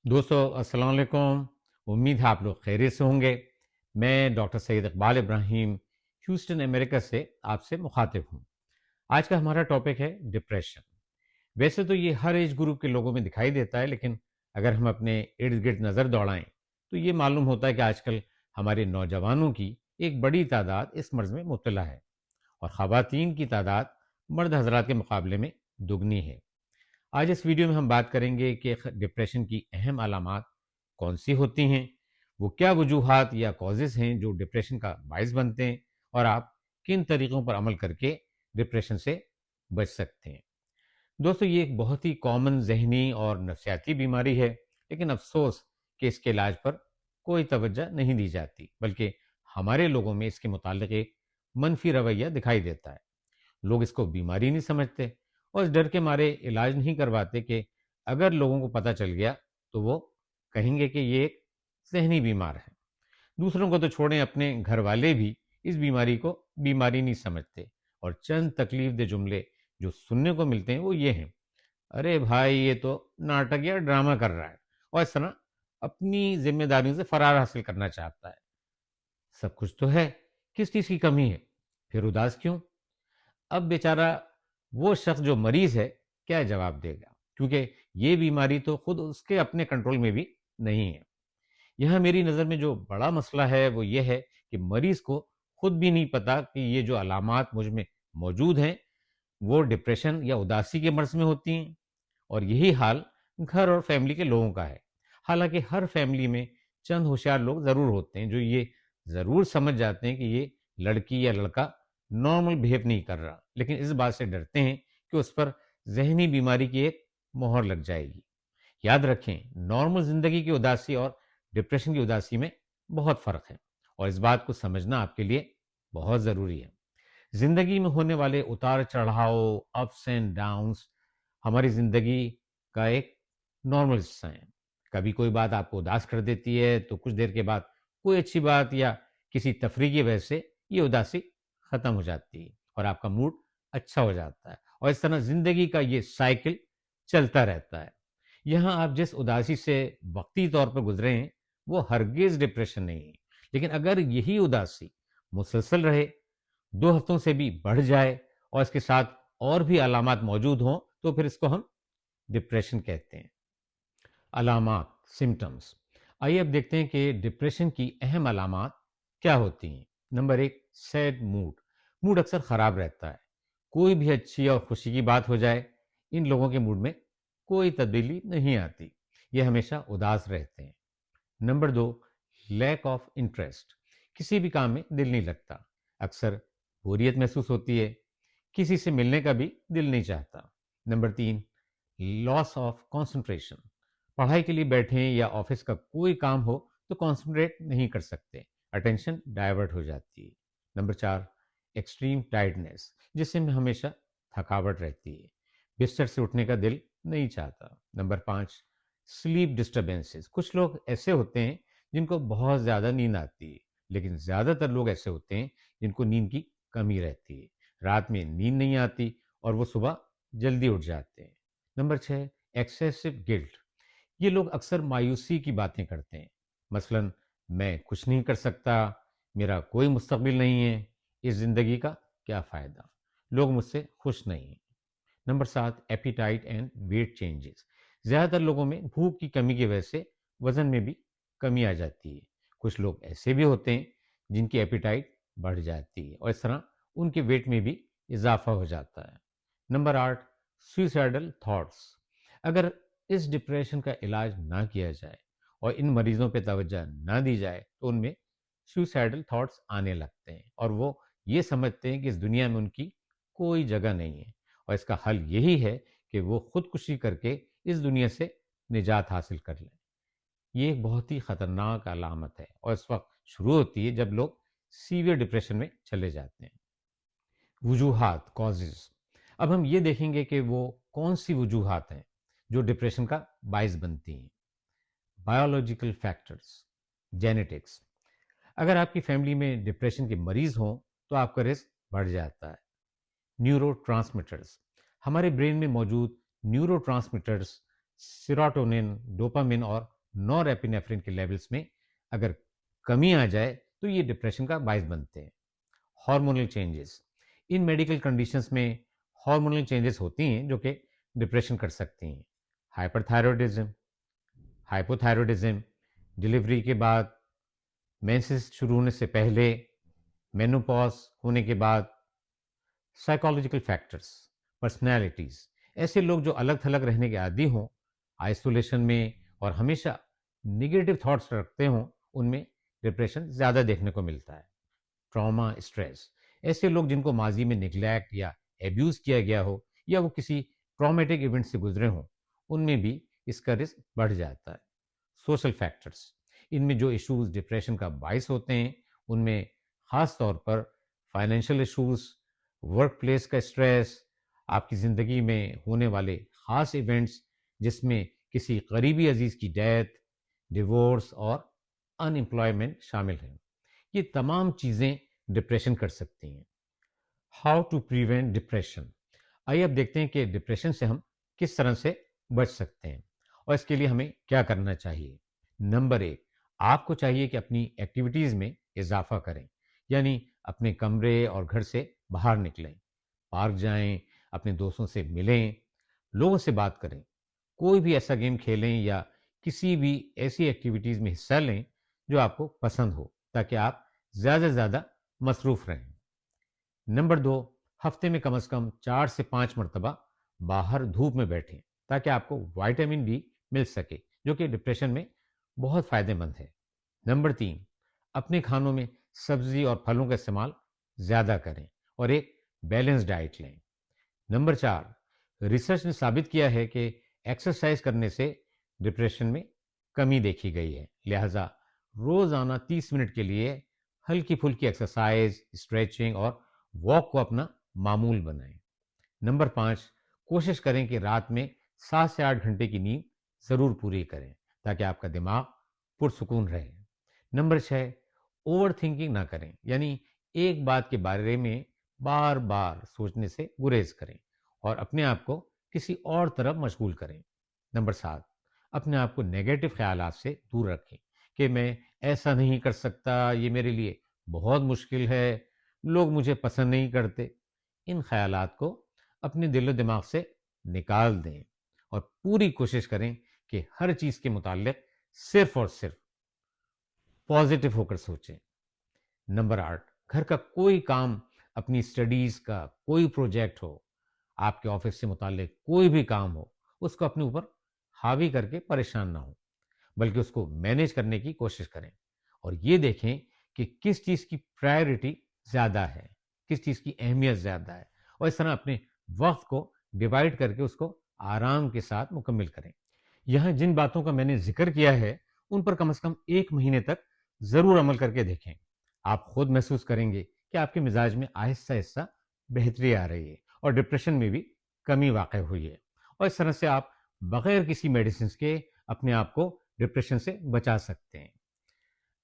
दोस्तों अस्सलाम वालेकुम। उम्मीद है आप लोग खैरियत से होंगे। मैं doctor Syed Iqbal Ibrahim Houston America से आपसे मुखातिब हूँ। आज का हमारा टॉपिक है डिप्रेशन। वैसे तो ये हर एज ग्रुप के लोगों में दिखाई देता है, लेकिन अगर हम अपने इर्द गिर्द नज़र दौड़ाएं तो ये मालूम होता है कि आजकल हमारे नौजवानों की एक बड़ी तादाद इस मर्ज में मुब्तला है और ख़वातीन की तादाद मर्द हजरात के मुकाबले में दुगनी है। आज इस वीडियो में हम बात करेंगे कि डिप्रेशन की अहम अलामात कौन सी होती हैं, वो क्या वजूहात या कॉजेज़ हैं जो डिप्रेशन का बायस बनते हैं और आप किन तरीक़ों पर अमल करके डिप्रेशन से बच सकते हैं। दोस्तों, ये एक बहुत ही कॉमन ज़हनी और नफ्सियाती बीमारी है, लेकिन अफसोस कि इसके इलाज पर कोई तवज्जो नहीं दी जाती, बल्कि हमारे लोगों में इसके मुतालिक एक मनफी रवैया दिखाई देता है। लोग इसको बीमारी नहीं समझते और इस डर के मारे इलाज नहीं करवाते कि अगर लोगों को पता चल गया तो वो कहेंगे कि ये एक जहनी बीमार है। दूसरों को तो छोड़ें, अपने घर वाले भी इस बीमारी को बीमारी नहीं समझते और चंद तकलीफ दे जुमले जो सुनने को मिलते हैं वो ये हैं, अरे भाई ये तो नाटक या ड्रामा कर रहा है, और इस तरह अपनी जिम्मेदारियों से फरार हासिल करना चाहता है। सब कुछ तो है, किस चीज़ की कमी है, फिर उदास क्यों? अब बेचारा वो शख्स जो मरीज है क्या जवाब देगा, क्योंकि ये बीमारी तो खुद उसके अपने कंट्रोल में भी नहीं है। यहाँ मेरी नज़र में जो बड़ा मसला है वो ये है कि मरीज को खुद भी नहीं पता कि ये जो अलामात मुझ में मौजूद हैं वो डिप्रेशन या उदासी के मर्ज में होती हैं, और यही हाल घर और फैमिली के लोगों का है। हालांकि हर फैमिली में चंद होशियार लोग ज़रूर होते हैं जो ये ज़रूर समझ जाते हैं कि ये लड़की या लड़का नॉर्मल बिहेव नहीं कर रहा, लेकिन इस बात से डरते हैं कि उस पर जहनी बीमारी की एक मोहर लग जाएगी। याद रखें, नॉर्मल ज़िंदगी की उदासी और डिप्रेशन की उदासी में बहुत फ़र्क है, और इस बात को समझना आपके लिए बहुत ज़रूरी है। ज़िंदगी में होने वाले उतार चढ़ाव, अप्स एंड डाउन्स हमारी ज़िंदगी का एक नॉर्मल हिस्सा है। कभी कोई बात आपको उदास कर देती है तो कुछ देर के बाद कोई अच्छी बात या किसी तफरीह की वजह से ये उदासी ख़त्म हो जाती है और आपका मूड अच्छा हो जाता है, और इस तरह ज़िंदगी का ये साइकिल चलता रहता है। यहाँ आप जिस उदासी से वक्ती तौर पर गुजरे हैं वो हरगिज़ डिप्रेशन नहीं है, लेकिन अगर यही उदासी मुसलसल रहे, 2 हफ्तों से भी बढ़ जाए और इसके साथ और भी अलामात मौजूद हों तो फिर इसको हम डिप्रेशन कहते हैं। अलामात, सिम्टम्स। आइए अब देखते हैं कि डिप्रेशन की अहम अलामात क्या होती हैं। Number 1, sad mood. मूड अक्सर ख़राब रहता है। कोई भी अच्छी और खुशी की बात हो जाए, इन लोगों के मूड में कोई तब्दीली नहीं आती। ये हमेशा उदास रहते हैं। Number 2, lack of interest. किसी भी काम में दिल नहीं लगता। अक्सर बोरियत महसूस होती है। किसी से मिलने का भी दिल नहीं चाहता। Number 3, loss of concentration. पढ़ाई के लिए बैठे या ऑफिस का कोई काम हो तो कंसंट्रेट नहीं कर सकते, अटेंशन डाइवर्ट हो जाती है। नंबर 4, एक्सट्रीम टायर्डनेस, जिसमें हमेशा थकावट रहती है, बिस्तर से उठने का दिल नहीं चाहता। Number 5, sleep disturbances. कुछ लोग ऐसे होते हैं जिनको बहुत ज़्यादा नींद आती है, लेकिन ज़्यादातर लोग ऐसे होते हैं जिनको नींद की कमी रहती है, रात में नींद नहीं आती और वो सुबह जल्दी उठ जाते हैं। Number 6, excessive guilt. ये लोग अक्सर मायूसी की बातें करते हैं, मसलन मैं कुछ नहीं कर सकता, मेरा कोई मुस्तकबिल नहीं है, इस ज़िंदगी का क्या फ़ायदा, लोग मुझसे खुश नहीं हैं। Number 7, appetite and weight changes. ज़्यादातर लोगों में भूख की कमी की वजह से वज़न में भी कमी आ जाती है। कुछ लोग ऐसे भी होते हैं जिनकी एपिटाइट बढ़ जाती है और इस तरह उनके वेट में भी इजाफा हो जाता है। Number 8, suicidal thoughts. अगर इस डिप्रेशन का इलाज ना किया जाए और इन मरीजों पे तवज्जो ना दी जाए तो उनमें सुइसाइडल थॉट्स आने लगते हैं और वो ये समझते हैं कि इस दुनिया में उनकी कोई जगह नहीं है, और इसका हल यही है कि वो खुदकुशी करके इस दुनिया से निजात हासिल कर लें। ये एक बहुत ही खतरनाक अलामत है और इस वक्त शुरू होती है जब लोग सीवियर डिप्रेशन में चले जाते हैं। वजूहात, कॉजेज। अब हम ये देखेंगे कि वो कौन सी वजूहात हैं जो डिप्रेशन का बायस बनती हैं। Biological factors, genetics. अगर आपकी फैमिली में डिप्रेशन के मरीज हों तो आपका रिस्क बढ़ जाता है। न्यूरोट्रांसमीटर्स, हमारे ब्रेन में मौजूद न्यूरोट्रांसमीटर्स सीरोटोनिन, डोपामिन और नॉरएपिनेफ्रिन के लेवल्स में अगर कमी आ जाए तो ये डिप्रेशन का बायस बनते हैं। हार्मोनल चेंजेस, इन मेडिकल कंडीशंस में हार्मोनल चेंजेस होती हैं जो कि डिप्रेशन कर सकती हैं। हाइपरथायरॉयडिज्म, हाइपोथायरॉयडिज्म, डिलीवरी के बाद, मेंसेस शुरू होने से पहले, मेनोपॉज होने के बाद, साइकोलॉजिकल फैक्टर्स, पर्सनैलिटीज, ऐसे लोग जो अलग थलग रहने के आदी हों, आइसोलेशन में और हमेशा निगेटिव थॉट्स रखते हों, उनमें डिप्रेशन ज़्यादा देखने को मिलता है। ट्रॉमा, स्ट्रेस, ऐसे लोग जिनको माजी में निगलेक्ट या एब्यूज़ किया गया हो या वो किसी ट्रॉमेटिक इवेंट से गुजरे हों, उनमें भी इसका रिस्क बढ़ जाता है। सोशल फैक्टर्स, इनमें जो इश्यूज डिप्रेशन का बायस होते हैं उनमें ख़ास तौर पर फाइनेंशियल इश्यूज, वर्क प्लेस का स्ट्रेस, आपकी ज़िंदगी में होने वाले ख़ास इवेंट्स जिसमें किसी करीबी अजीज़ की डेथ, डिवोर्स और अनएम्प्लॉयमेंट शामिल हैं। ये तमाम चीज़ें डिप्रेशन कर सकती हैं। हाउ टू प्रिवेंट डिप्रेशन, आइए अब देखते हैं कि डिप्रेशन से हम किस तरह से बच सकते हैं और इसके लिए हमें क्या करना चाहिए। नंबर 1, आपको चाहिए कि अपनी एक्टिविटीज़ में इजाफा करें, यानी अपने कमरे और घर से बाहर निकलें, पार्क जाएं, अपने दोस्तों से मिलें, लोगों से बात करें, कोई भी ऐसा गेम खेलें या किसी भी ऐसी एक्टिविटीज़ में हिस्सा लें जो आपको पसंद हो, ताकि आप ज़्यादा से ज़्यादा मसरूफ़ रहें। नंबर 2, हफ्ते में कम से कम 4 से 5 मरतबा बाहर धूप में बैठें, ताकि आपको विटामिन डी मिल सके, जो कि डिप्रेशन में बहुत फ़ायदेमंद है। नंबर 3, अपने खानों में सब्ज़ी और फलों का इस्तेमाल ज़्यादा करें और एक बैलेंस डाइट लें। नंबर 4, रिसर्च ने साबित किया है कि एक्सरसाइज करने से डिप्रेशन में कमी देखी गई है, लिहाजा रोज़ाना 30 मिनट के लिए हल्की फुल्की एक्सरसाइज, स्ट्रेचिंग और वॉक को अपना मामूल बनाएं। नंबर 5, कोशिश करें कि रात में 7 से 8 घंटे की नींद ज़रूर पूरी करें, ताकि आपका दिमाग पुरसुकून रहे। नंबर 6, ओवर थिंकिंग ना करें, यानी एक बात के बारे में बार बार सोचने से गुरेज करें और अपने आप को किसी और तरफ मशगूल करें। नंबर 7, अपने आप को नेगेटिव ख्यालात से दूर रखें कि मैं ऐसा नहीं कर सकता, ये मेरे लिए बहुत मुश्किल है, लोग मुझे पसंद नहीं करते। इन ख्यालात को अपने दिलो दिमाग से निकाल दें और पूरी कोशिश करें कि हर चीज़ के मुताल्लिक सिर्फ और सिर्फ पॉजिटिव होकर सोचें। नंबर 8, घर का कोई काम, अपनी स्टडीज़ का कोई प्रोजेक्ट हो, आपके ऑफिस से मुताल्लिक कोई भी काम हो, उसको अपने ऊपर हावी करके परेशान ना हो, बल्कि उसको मैनेज करने की कोशिश करें और ये देखें कि किस चीज़ की प्रायोरिटी ज़्यादा है, किस चीज़ की अहमियत ज़्यादा है और इस तरह अपने वक्त को डिवाइड करके उसको आराम के साथ मुकम्मल करें। यहाँ जिन बातों का मैंने जिक्र किया है उन पर कम से कम 1 महीने तक ज़रूर अमल करके देखें। आप खुद महसूस करेंगे कि आपके मिजाज में आहिस्ता आहिस्ता बेहतरी आ रही है और डिप्रेशन में भी कमी वाक़ हुई है और इस तरह से आप बगैर किसी मेडिसिन के अपने आप को डिप्रेशन से बचा सकते हैं।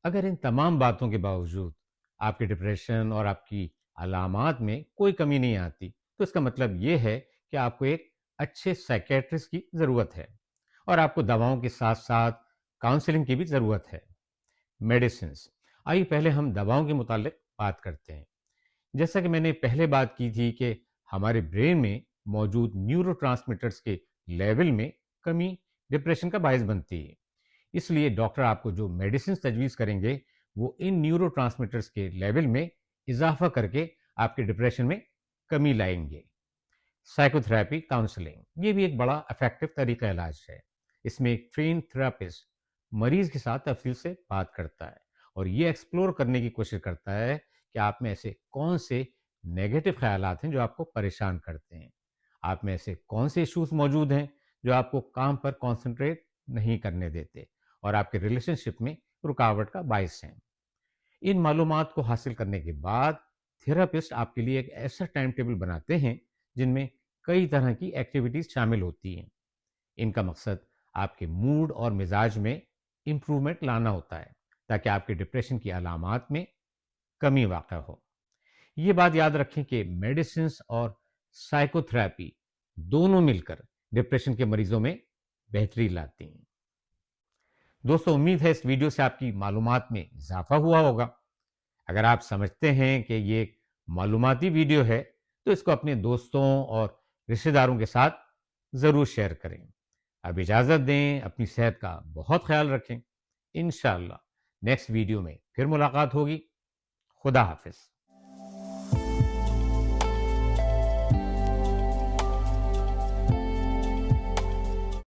अगर इन तमाम बातों के बावजूद आपके डिप्रेशन और आपकी अलामात में कोई कमी नहीं आती, तो इसका मतलब ये है कि आपको एक अच्छे साइकेट्रिस्ट की ज़रूरत है और आपको दवाओं के साथ साथ काउंसलिंग की भी ज़रूरत है। मेडिसिन्स, आइए पहले हम दवाओं के मुतालिक बात करते हैं। जैसा कि मैंने पहले बात की थी कि हमारे ब्रेन में मौजूद न्यूरोट्रांसमीटर्स के लेवल में कमी डिप्रेशन का बायस बनती है। इसलिए डॉक्टर आपको जो मेडिसिन तजवीज़ करेंगे वो इन न्यूरोट्रांसमीटर्स के लेवल में इजाफा करके आपके डिप्रेशन में कमी लाएंगे। साइकोथेरेपी, काउंसलिंग, ये भी एक बड़ा इफेक्टिव तरीका इलाज है। इसमें एक ट्रेन थेरापिस्ट मरीज के साथ तफसील से बात करता है और ये एक्सप्लोर करने की कोशिश करता है कि आप में ऐसे कौन से नेगेटिव ख्यालात हैं जो आपको परेशान करते हैं, आप में ऐसे कौन से इश्यूज मौजूद हैं जो आपको काम पर कॉन्सेंट्रेट नहीं करने देते और आपके रिलेशनशिप में रुकावट का बायस हैं। इन मालूमात को हासिल करने के बाद थेरापिस्ट आपके लिए एक ऐसा टाइम टेबल बनाते हैं जिनमें कई तरह की एक्टिविटीज शामिल होती हैं। इनका मकसद आपके मूड और मिजाज में इम्प्रूवमेंट लाना होता है, ताकि आपके डिप्रेशन की अलामात में कमी वाक़ हो। ये बात याद रखें कि मेडिसिन और साइकोथेरेपी दोनों मिलकर डिप्रेशन के मरीजों में بہتری لاتی ہیں۔ دوستو، امید ہے اس ویڈیو سے آپ کی معلومات میں اضافہ ہوا ہوگا۔ اگر آپ سمجھتے ہیں کہ یہ ایک معلوماتی ویڈیو ہے تو اس کو اپنے دوستوں اور رشتہ داروں کے ساتھ ضرور شیئر کریں۔ اب اجازت دیں، اپنی صحت کا بہت خیال رکھیں۔ انشاءاللہ نیکسٹ ویڈیو میں پھر ملاقات ہوگی۔ خدا حافظ۔